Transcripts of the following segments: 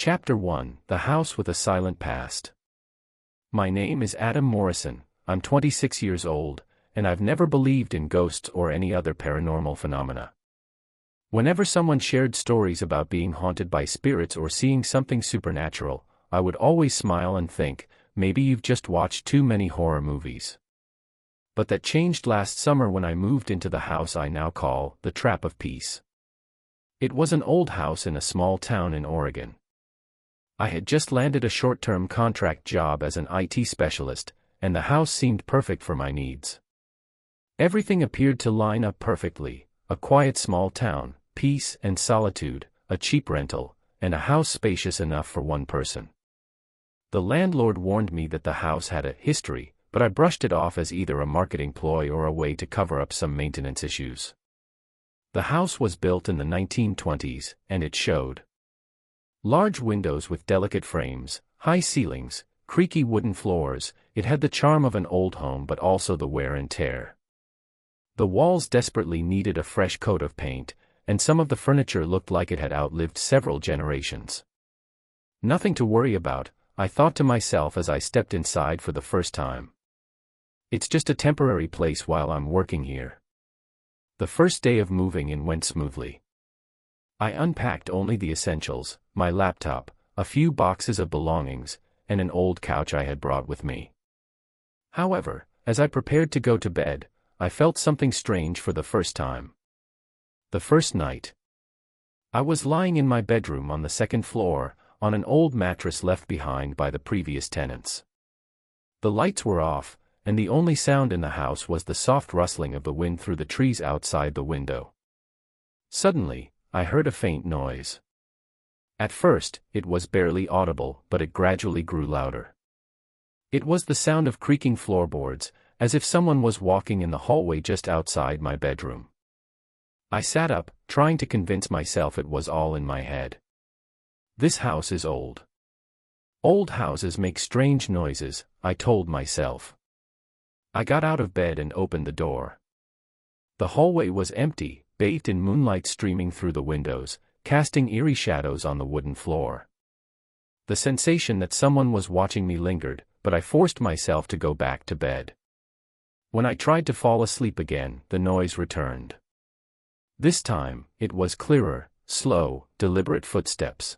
Chapter 1: The House with a Silent Past. My name is Adam Morrison, I'm 26 years old, and I've never believed in ghosts or any other paranormal phenomena. Whenever someone shared stories about being haunted by spirits or seeing something supernatural, I would always smile and think, maybe you've just watched too many horror movies. But that changed last summer when I moved into the house I now call the Trap of Peace. It was an old house in a small town in Oregon. I had just landed a short-term contract job as an IT specialist, and the house seemed perfect for my needs. Everything appeared to line up perfectly: a quiet small town, peace and solitude, a cheap rental, and a house spacious enough for one person. The landlord warned me that the house had a history, but I brushed it off as either a marketing ploy or a way to cover up some maintenance issues. The house was built in the 1920s, and it showed large windows with delicate frames, high ceilings, creaky wooden floors. It had the charm of an old home but also the wear and tear. The walls desperately needed a fresh coat of paint, and some of the furniture looked like it had outlived several generations. Nothing to worry about, I thought to myself as I stepped inside for the first time. It's just a temporary place while I'm working here. The first day of moving in went smoothly. I unpacked only the essentials: my laptop, a few boxes of belongings, and an old couch I had brought with me. However, as I prepared to go to bed, I felt something strange for the first time. The first night, I was lying in my bedroom on the second floor, on an old mattress left behind by the previous tenants. The lights were off, and the only sound in the house was the soft rustling of the wind through the trees outside the window. Suddenly, I heard a faint noise. At first, it was barely audible, but it gradually grew louder. It was the sound of creaking floorboards, as if someone was walking in the hallway just outside my bedroom. I sat up, trying to convince myself it was all in my head. This house is old. Old houses make strange noises, I told myself. I got out of bed and opened the door. The hallway was empty, bathed in moonlight streaming through the windows, casting eerie shadows on the wooden floor. The sensation that someone was watching me lingered, but I forced myself to go back to bed. When I tried to fall asleep again, the noise returned. This time, it was clearer, slow, deliberate footsteps.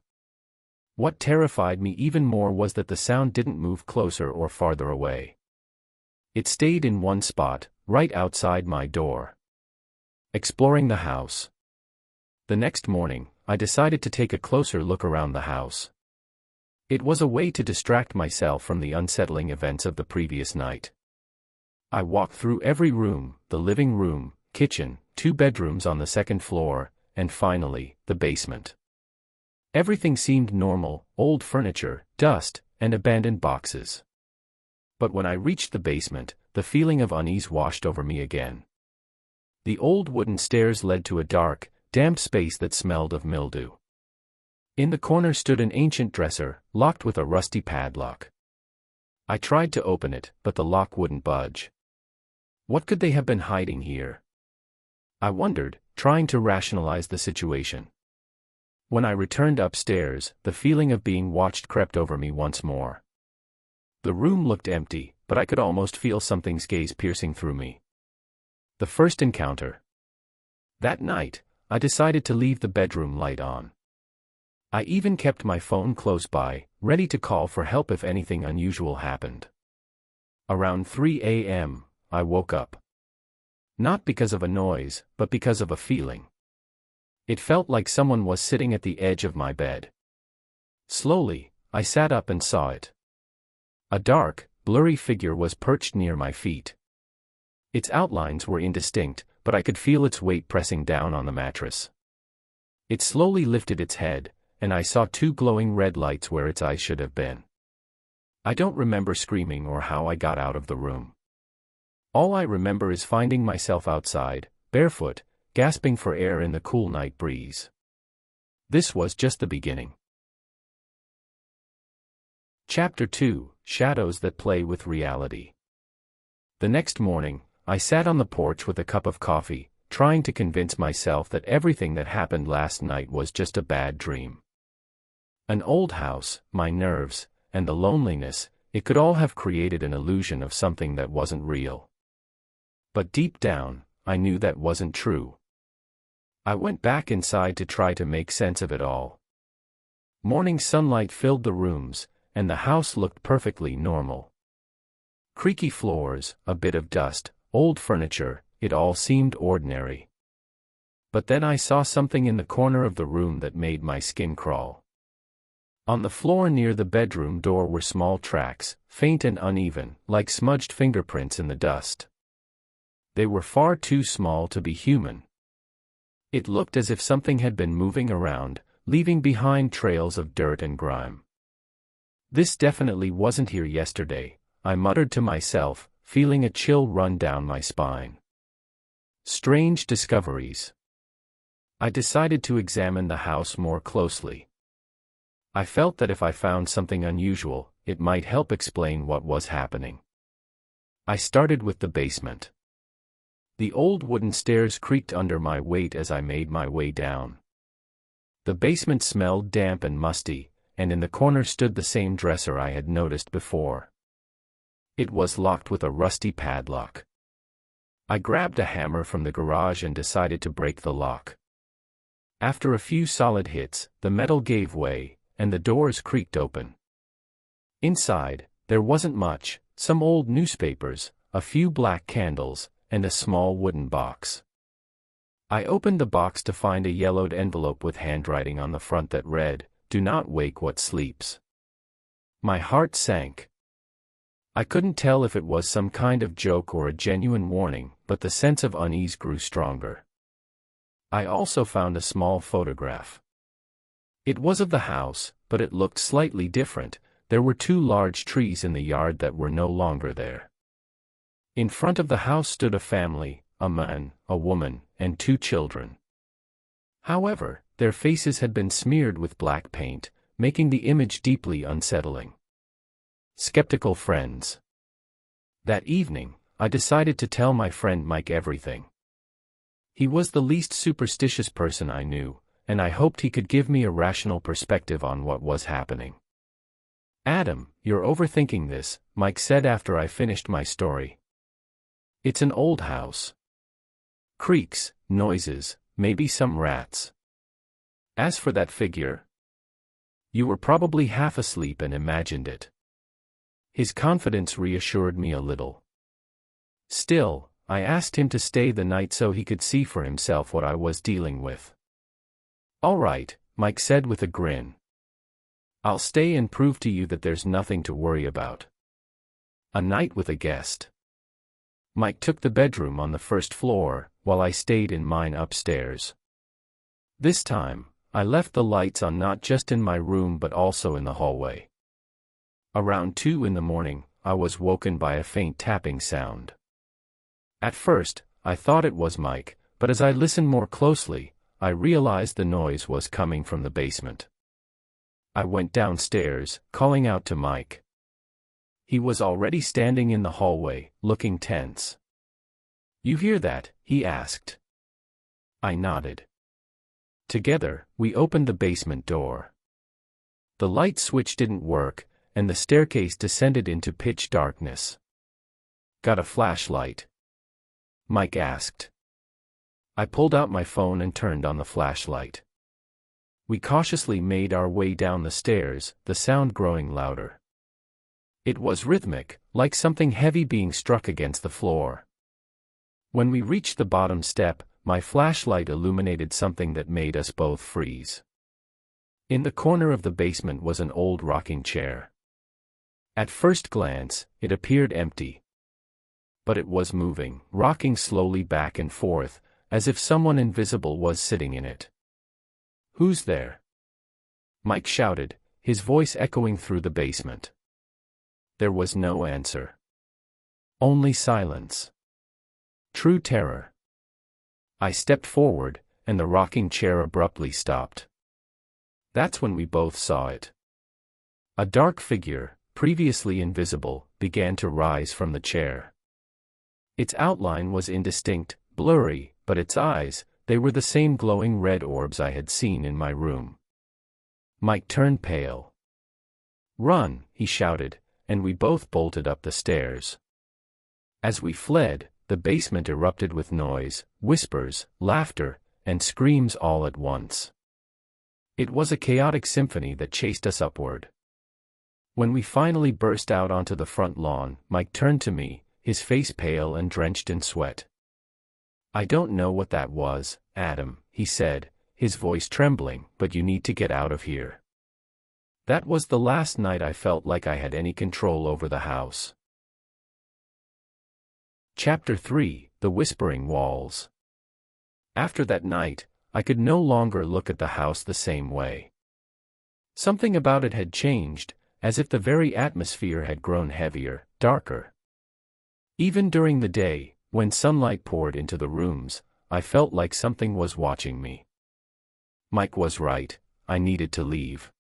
What terrified me even more was that the sound didn't move closer or farther away. It stayed in one spot, right outside my door. Exploring the house. The next morning, I decided to take a closer look around the house. It was a way to distract myself from the unsettling events of the previous night. I walked through every room: the living room, kitchen, 2 bedrooms on the second floor, and finally, the basement. Everything seemed normal: old furniture, dust, and abandoned boxes. But when I reached the basement, the feeling of unease washed over me again. The old wooden stairs led to a dark, damp space that smelled of mildew. In the corner stood an ancient dresser, locked with a rusty padlock. I tried to open it, but the lock wouldn't budge. What could they have been hiding here? I wondered, trying to rationalize the situation. When I returned upstairs, the feeling of being watched crept over me once more. The room looked empty, but I could almost feel something's gaze piercing through me. The first encounter. That night, I decided to leave the bedroom light on. I even kept my phone close by, ready to call for help if anything unusual happened. Around 3 a.m., I woke up. Not because of a noise, but because of a feeling. It felt like someone was sitting at the edge of my bed. Slowly, I sat up and saw it. A dark, blurry figure was perched near my feet. Its outlines were indistinct, but I could feel its weight pressing down on the mattress. It slowly lifted its head, and I saw 2 glowing red lights where its eyes should have been. I don't remember screaming or how I got out of the room. All I remember is finding myself outside, barefoot, gasping for air in the cool night breeze. This was just the beginning. Chapter 2: Shadows that Play with Reality. The next morning, I sat on the porch with a cup of coffee, trying to convince myself that everything that happened last night was just a bad dream. An old house, my nerves, and the loneliness, it could all have created an illusion of something that wasn't real. But deep down, I knew that wasn't true. I went back inside to try to make sense of it all. Morning sunlight filled the rooms, and the house looked perfectly normal. Creaky floors, a bit of dust, old furniture, it all seemed ordinary. But then I saw something in the corner of the room that made my skin crawl. On the floor near the bedroom door were small tracks, faint and uneven, like smudged fingerprints in the dust. They were far too small to be human. It looked as if something had been moving around, leaving behind trails of dirt and grime. This definitely wasn't here yesterday, I muttered to myself, feeling a chill run down my spine. Strange discoveries. I decided to examine the house more closely. I felt that if I found something unusual, it might help explain what was happening. I started with the basement. The old wooden stairs creaked under my weight as I made my way down. The basement smelled damp and musty, and in the corner stood the same dresser I had noticed before. It was locked with a rusty padlock. I grabbed a hammer from the garage and decided to break the lock. After a few solid hits, the metal gave way, and the doors creaked open. Inside, there wasn't much, some old newspapers, a few black candles, and a small wooden box. I opened the box to find a yellowed envelope with handwriting on the front that read, "Do not wake what sleeps." My heart sank. I couldn't tell if it was some kind of joke or a genuine warning, but the sense of unease grew stronger. I also found a small photograph. It was of the house, but it looked slightly different. There were two large trees in the yard that were no longer there. In front of the house stood a family, a man, a woman, and two children. However, their faces had been smeared with black paint, making the image deeply unsettling. Skeptical friends. That evening, I decided to tell my friend Mike everything. He was the least superstitious person I knew, and I hoped he could give me a rational perspective on what was happening. "Adam, you're overthinking this," Mike said after I finished my story. "It's an old house. Creaks, noises, maybe some rats. As for that figure, you were probably half asleep and imagined it." His confidence reassured me a little. Still, I asked him to stay the night so he could see for himself what I was dealing with. "All right," Mike said with a grin. "I'll stay and prove to you that there's nothing to worry about." A night with a guest. Mike took the bedroom on the first floor, while I stayed in mine upstairs. This time, I left the lights on not just in my room but also in the hallway. Around 2 in the morning, I was woken by a faint tapping sound. At first, I thought it was Mike, but as I listened more closely, I realized the noise was coming from the basement. I went downstairs, calling out to Mike. He was already standing in the hallway, looking tense. "You hear that?" he asked. I nodded. Together, we opened the basement door. The light switch didn't work, and the staircase descended into pitch darkness. "Got a flashlight?" Mike asked. I pulled out my phone and turned on the flashlight. We cautiously made our way down the stairs, the sound growing louder. It was rhythmic, like something heavy being struck against the floor. When we reached the bottom step, my flashlight illuminated something that made us both freeze. In the corner of the basement was an old rocking chair. At first glance, it appeared empty. But it was moving, rocking slowly back and forth, as if someone invisible was sitting in it. "Who's there?" Mike shouted, his voice echoing through the basement. There was no answer. Only silence. True terror. I stepped forward, and the rocking chair abruptly stopped. That's when we both saw it. A dark figure, previously invisible, began to rise from the chair. Its outline was indistinct, blurry, but its eyes, they were the same glowing red orbs I had seen in my room. Mike turned pale. "Run," he shouted, and we both bolted up the stairs. As we fled, the basement erupted with noise, whispers, laughter, and screams all at once. It was a chaotic symphony that chased us upward. When we finally burst out onto the front lawn, Mike turned to me, his face pale and drenched in sweat. "I don't know what that was, Adam," he said, his voice trembling, "but you need to get out of here." That was the last night I felt like I had any control over the house. Chapter 3: The Whispering Walls. After that night, I could no longer look at the house the same way. Something about it had changed, as if the very atmosphere had grown heavier, darker. Even during the day, when sunlight poured into the rooms, I felt like something was watching me. Mike was right, I needed to leave.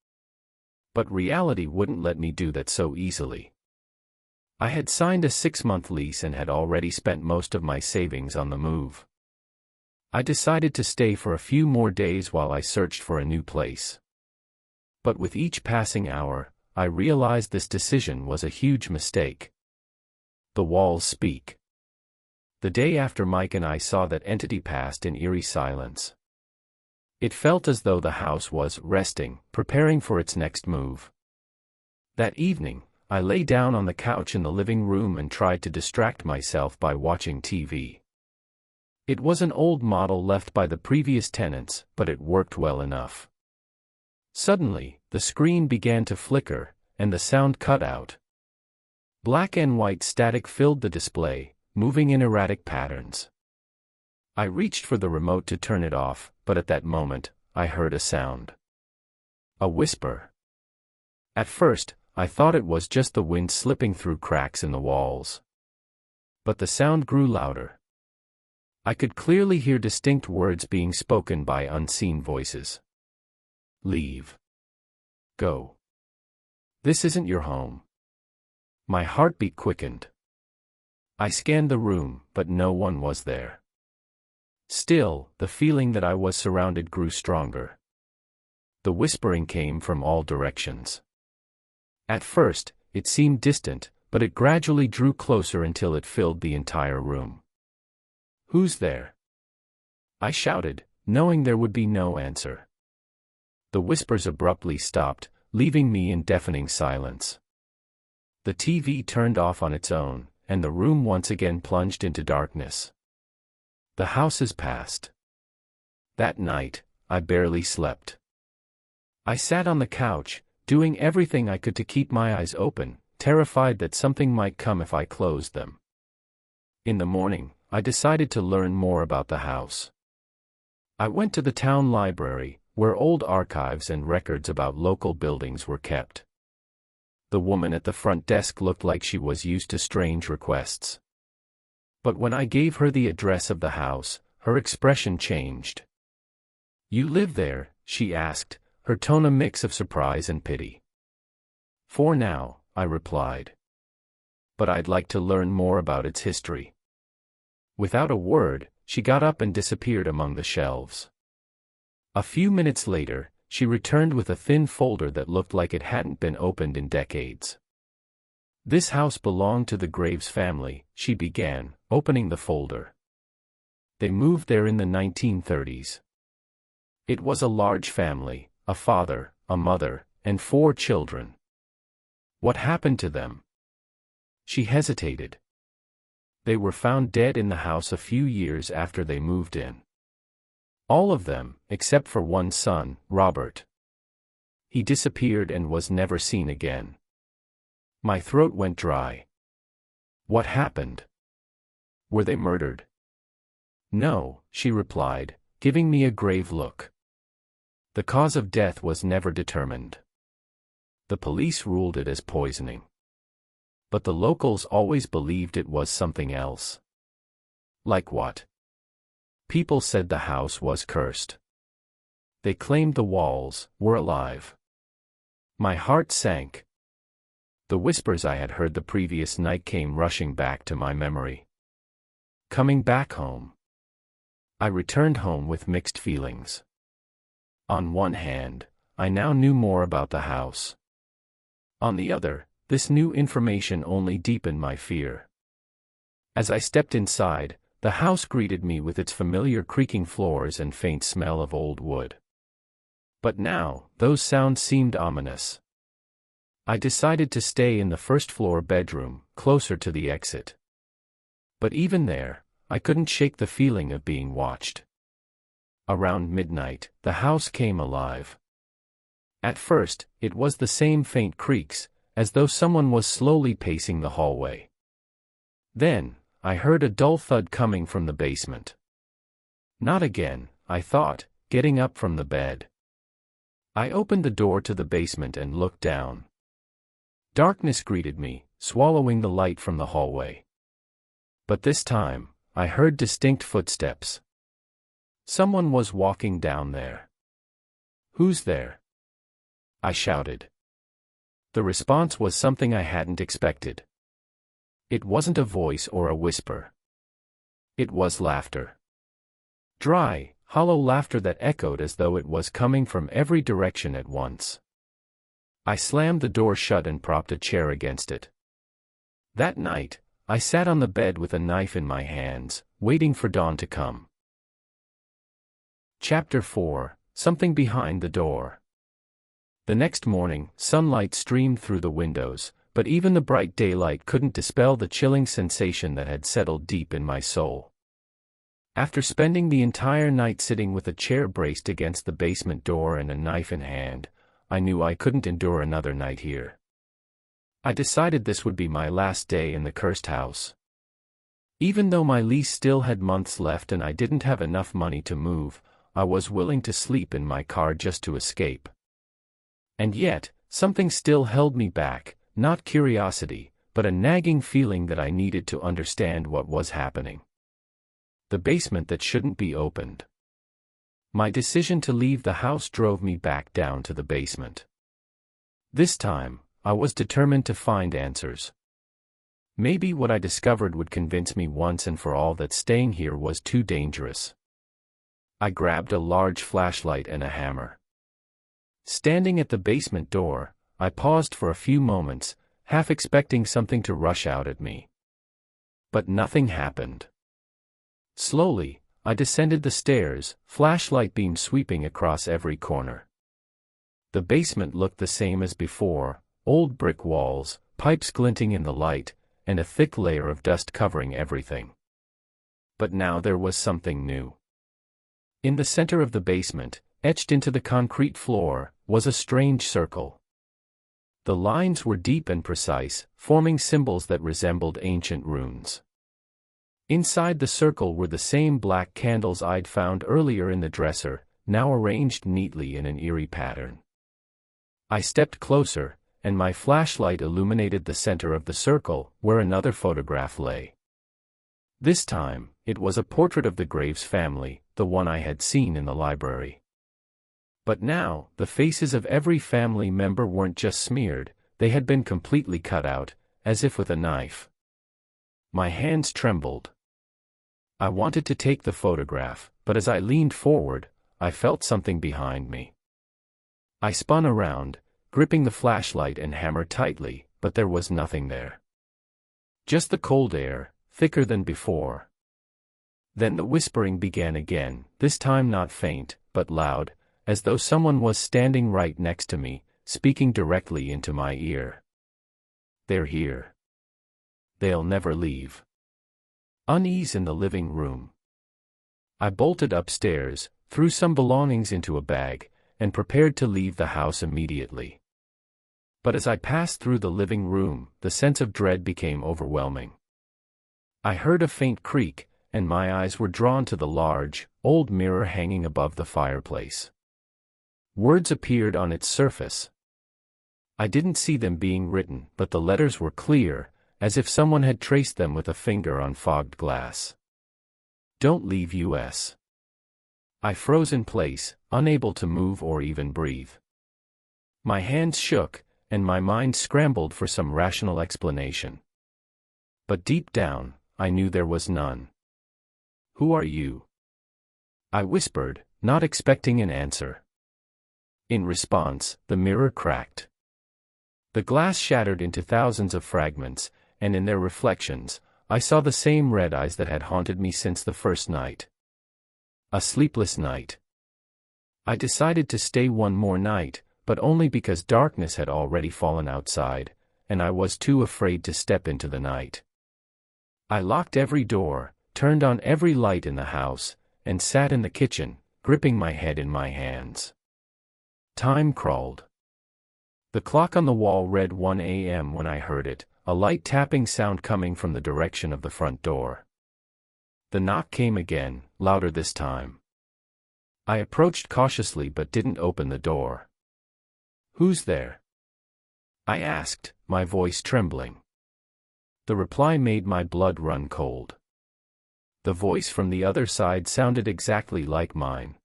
But reality wouldn't let me do that so easily. I had signed a 6-month lease and had already spent most of my savings on the move. I decided to stay for a few more days while I searched for a new place. But with each passing hour, I realized this decision was a huge mistake. The walls speak. The day after Mike and I saw that entity passed in eerie silence. It felt as though the house was resting, preparing for its next move. That evening, I lay down on the couch in the living room and tried to distract myself by watching TV. It was an old model left by the previous tenants, but it worked well enough. Suddenly, the screen began to flicker, and the sound cut out. Black and white static filled the display, moving in erratic patterns. I reached for the remote to turn it off, but at that moment, I heard a sound. A whisper. At first, I thought it was just the wind slipping through cracks in the walls. But the sound grew louder. I could clearly hear distinct words being spoken by unseen voices. "Leave. Go. This isn't your home." My heartbeat quickened. I scanned the room, but no one was there. Still, the feeling that I was surrounded grew stronger. The whispering came from all directions. At first, it seemed distant, but it gradually drew closer until it filled the entire room. "Who's there?" I shouted, knowing there would be no answer. The whispers abruptly stopped, leaving me in deafening silence. The TV turned off on its own, and the room once again plunged into darkness. The house has passed. That night, I barely slept. I sat on the couch, doing everything I could to keep my eyes open, terrified that something might come if I closed them. In the morning, I decided to learn more about the house. I went to the town library, where old archives and records about local buildings were kept. The woman at the front desk looked like she was used to strange requests. But when I gave her the address of the house, her expression changed. "You live there?" she asked, her tone a mix of surprise and pity. "For now," I replied. "But I'd like to learn more about its history." Without a word, she got up and disappeared among the shelves. A few minutes later, she returned with a thin folder that looked like it hadn't been opened in decades. "This house belonged to the Graves family," she began, opening the folder. "They moved there in the 1930s. It was a large family, a father, a mother, and 4 children. What happened to them?" She hesitated. "They were found dead in the house a few years after they moved in. All of them, except for one son, Robert. He disappeared and was never seen again." My throat went dry. "What happened? Were they murdered?" "No," she replied, giving me a grave look. "The cause of death was never determined. The police ruled it as poisoning. But the locals always believed it was something else." "Like what?" "People said the house was cursed. They claimed the walls were alive." My heart sank. The whispers I had heard the previous night came rushing back to my memory. Coming back home. I returned home with mixed feelings. On one hand, I now knew more about the house. On the other, this new information only deepened my fear. As I stepped inside, the house greeted me with its familiar creaking floors and faint smell of old wood. But now, those sounds seemed ominous. I decided to stay in the first-floor bedroom, closer to the exit. But even there, I couldn't shake the feeling of being watched. Around midnight, the house came alive. At first, it was the same faint creaks, as though someone was slowly pacing the hallway. Then, I heard a dull thud coming from the basement. Not again, I thought, getting up from the bed. I opened the door to the basement and looked down. Darkness greeted me, swallowing the light from the hallway. But this time, I heard distinct footsteps. Someone was walking down there. "Who's there?" I shouted. The response was something I hadn't expected. It wasn't a voice or a whisper. It was laughter. Dry, hollow laughter that echoed as though it was coming from every direction at once. I slammed the door shut and propped a chair against it. That night, I sat on the bed with a knife in my hands, waiting for dawn to come. Chapter 4: Something Behind the Door. The next morning, sunlight streamed through the windows, but even the bright daylight couldn't dispel the chilling sensation that had settled deep in my soul. After spending the entire night sitting with a chair braced against the basement door and a knife in hand, I knew I couldn't endure another night here. I decided this would be my last day in the cursed house. Even though my lease still had months left and I didn't have enough money to move, I was willing to sleep in my car just to escape. And yet, something still held me back, not curiosity, but a nagging feeling that I needed to understand what was happening. The basement that shouldn't be opened. My decision to leave the house drove me back down to the basement. This time, I was determined to find answers. Maybe what I discovered would convince me once and for all that staying here was too dangerous. I grabbed a large flashlight and a hammer. Standing at the basement door, I paused for a few moments, half expecting something to rush out at me. But nothing happened. Slowly, I descended the stairs, flashlight beam sweeping across every corner. The basement looked the same as before, old brick walls, pipes glinting in the light, and a thick layer of dust covering everything. But now there was something new. In the center of the basement, etched into the concrete floor, was a strange circle. The lines were deep and precise, forming symbols that resembled ancient runes. Inside the circle were the same black candles I'd found earlier in the dresser, now arranged neatly in an eerie pattern. I stepped closer, and my flashlight illuminated the center of the circle, where another photograph lay. This time, it was a portrait of the Graves family, the one I had seen in the library. But now, the faces of every family member weren't just smeared, they had been completely cut out, as if with a knife. My hands trembled. I wanted to take the photograph, but as I leaned forward, I felt something behind me. I spun around, gripping the flashlight and hammer tightly, but there was nothing there. Just the cold air, thicker than before. Then the whispering began again, this time not faint, but loud, as though someone was standing right next to me, speaking directly into my ear. "They're here. They'll never leave." Unease in the living room. I bolted upstairs, threw some belongings into a bag, and prepared to leave the house immediately. But as I passed through the living room, the sense of dread became overwhelming. I heard a faint creak, and my eyes were drawn to the large, old mirror hanging above the fireplace. Words appeared on its surface. I didn't see them being written, but the letters were clear, as if someone had traced them with a finger on fogged glass. "Don't leave US." I froze in place, unable to move or even breathe. My hands shook, and my mind scrambled for some rational explanation. But deep down, I knew there was none. "Who are you?" I whispered, not expecting an answer. In response, the mirror cracked. The glass shattered into thousands of fragments, and in their reflections, I saw the same red eyes that had haunted me since the first night. A sleepless night. I decided to stay one more night, but only because darkness had already fallen outside, and I was too afraid to step into the night. I locked every door, turned on every light in the house, and sat in the kitchen, gripping my head in my hands. Time crawled. The clock on the wall read 1 a.m. when I heard it, a light tapping sound coming from the direction of the front door. The knock came again, louder this time. I approached cautiously but didn't open the door. "Who's there?" I asked, my voice trembling. The reply made my blood run cold. The voice from the other side sounded exactly like mine.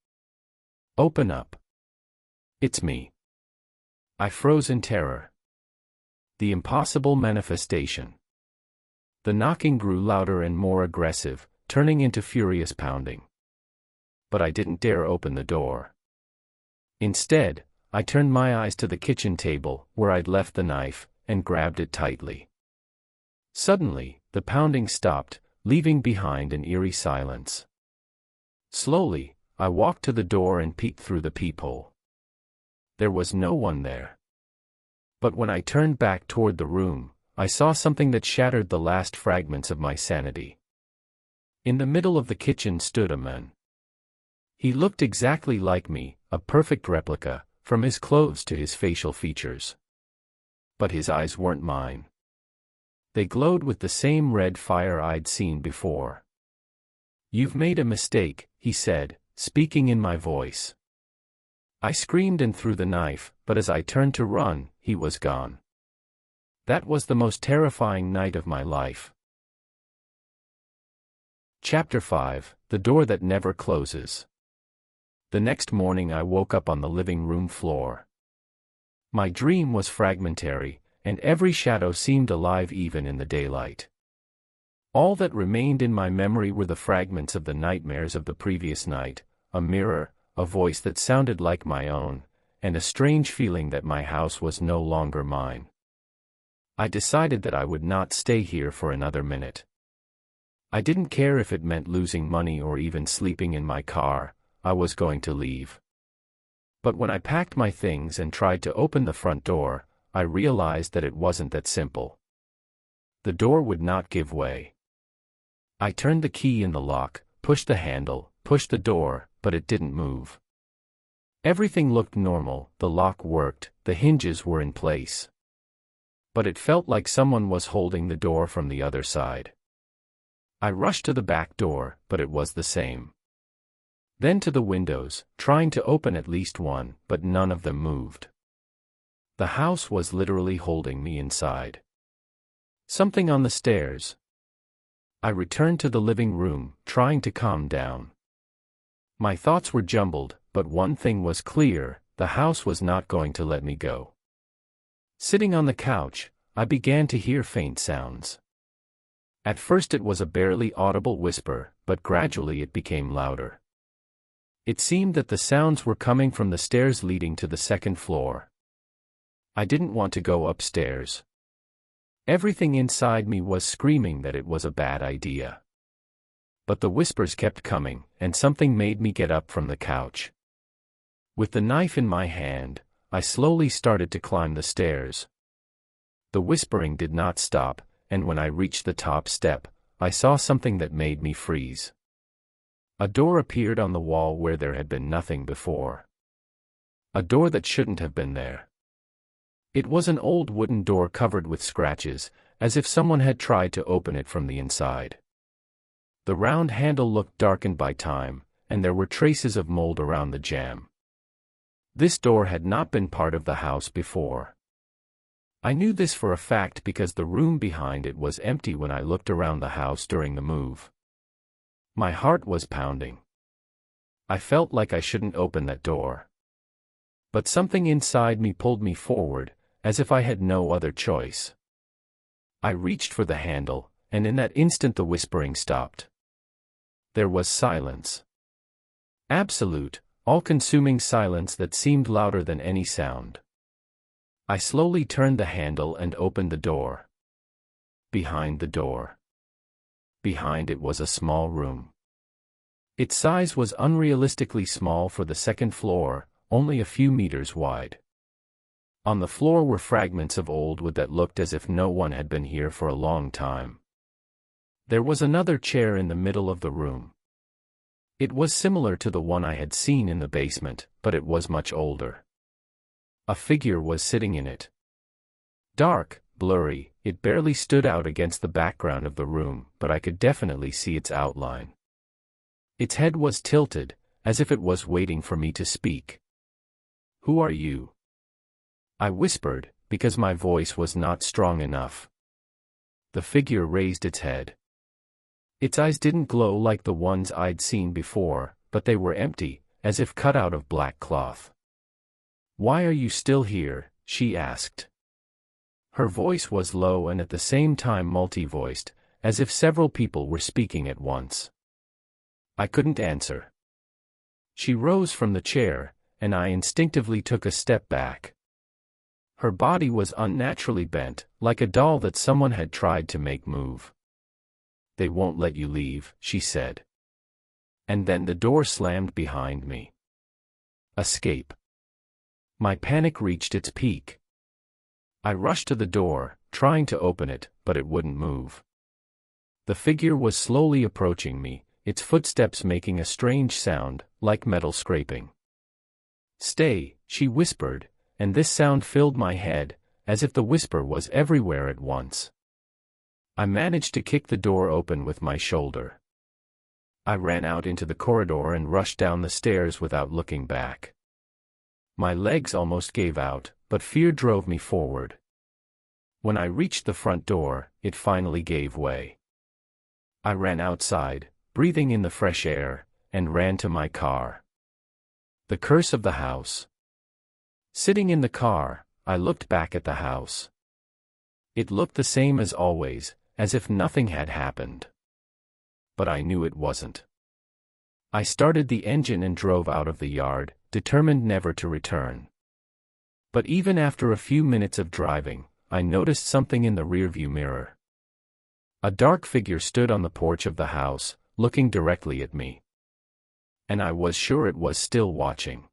"Open up. It's me." I froze in terror. The impossible manifestation. The knocking grew louder and more aggressive, turning into furious pounding. But I didn't dare open the door. Instead, I turned my eyes to the kitchen table, where I'd left the knife, and grabbed it tightly. Suddenly, the pounding stopped, leaving behind an eerie silence. Slowly, I walked to the door and peeked through the peephole. There was no one there. But when I turned back toward the room, I saw something that shattered the last fragments of my sanity. In the middle of the kitchen stood a man. He looked exactly like me, a perfect replica, from his clothes to his facial features. But his eyes weren't mine. They glowed with the same red fire I'd seen before. "You've made a mistake," he said, speaking in my voice. I screamed and threw the knife, but as I turned to run, he was gone. That was the most terrifying night of my life. Chapter 5: The Door That Never Closes. The next morning I woke up on the living room floor. My dream was fragmentary, and every shadow seemed alive even in the daylight. All that remained in my memory were the fragments of the nightmares of the previous night, a mirror, a voice that sounded like my own, and a strange feeling that my house was no longer mine. I decided that I would not stay here for another minute. I didn't care if it meant losing money or even sleeping in my car. I was going to leave. But when I packed my things and tried to open the front door, I realized that it wasn't that simple. The door would not give way. I turned the key in the lock, pushed the handle, pushed the door, but it didn't move. Everything looked normal, the lock worked, the hinges were in place. But it felt like someone was holding the door from the other side. I rushed to the back door, but it was the same. Then to the windows, trying to open at least one, but none of them moved. The house was literally holding me inside. Something on the stairs. I returned to the living room, trying to calm down. My thoughts were jumbled, but one thing was clear: the house was not going to let me go. Sitting on the couch, I began to hear faint sounds. At first it was a barely audible whisper, but gradually it became louder. It seemed that the sounds were coming from the stairs leading to the second floor. I didn't want to go upstairs. Everything inside me was screaming that it was a bad idea. But the whispers kept coming, and something made me get up from the couch. With the knife in my hand, I slowly started to climb the stairs. The whispering did not stop, and when I reached the top step, I saw something that made me freeze. A door appeared on the wall where there had been nothing before. A door that shouldn't have been there. It was an old wooden door covered with scratches, as if someone had tried to open it from the inside. The round handle looked darkened by time, and there were traces of mold around the jamb. This door had not been part of the house before. I knew this for a fact because the room behind it was empty when I looked around the house during the move. My heart was pounding. I felt like I shouldn't open that door. But something inside me pulled me forward, as if I had no other choice. I reached for the handle, and in that instant the whispering stopped. There was silence. Absolute, all-consuming silence that seemed louder than any sound. I slowly turned the handle and opened the door. Behind the door. Behind it was a small room. Its size was unrealistically small for the second floor, only a few meters wide. On the floor were fragments of old wood that looked as if no one had been here for a long time. There was another chair in the middle of the room. It was similar to the one I had seen in the basement, but it was much older. A figure was sitting in it. Dark, blurry, it barely stood out against the background of the room, but I could definitely see its outline. Its head was tilted, as if it was waiting for me to speak. "Who are you?" I whispered, because my voice was not strong enough. The figure raised its head. Its eyes didn't glow like the ones I'd seen before, but they were empty, as if cut out of black cloth. "Why are you still here?" she asked. Her voice was low and at the same time multi-voiced, as if several people were speaking at once. I couldn't answer. She rose from the chair, and I instinctively took a step back. Her body was unnaturally bent, like a doll that someone had tried to make move. "They won't let you leave," she said. And then the door slammed behind me. Escape. My panic reached its peak. I rushed to the door, trying to open it, but it wouldn't move. The figure was slowly approaching me, its footsteps making a strange sound, like metal scraping. "Stay," she whispered, and this sound filled my head, as if the whisper was everywhere at once. I managed to kick the door open with my shoulder. I ran out into the corridor and rushed down the stairs without looking back. My legs almost gave out, but fear drove me forward. When I reached the front door, it finally gave way. I ran outside, breathing in the fresh air, and ran to my car. The curse of the house. Sitting in the car, I looked back at the house. It looked the same as always, as if nothing had happened. But I knew it wasn't. I started the engine and drove out of the yard, determined never to return. But even after a few minutes of driving, I noticed something in the rearview mirror. A dark figure stood on the porch of the house, looking directly at me. And I was sure it was still watching.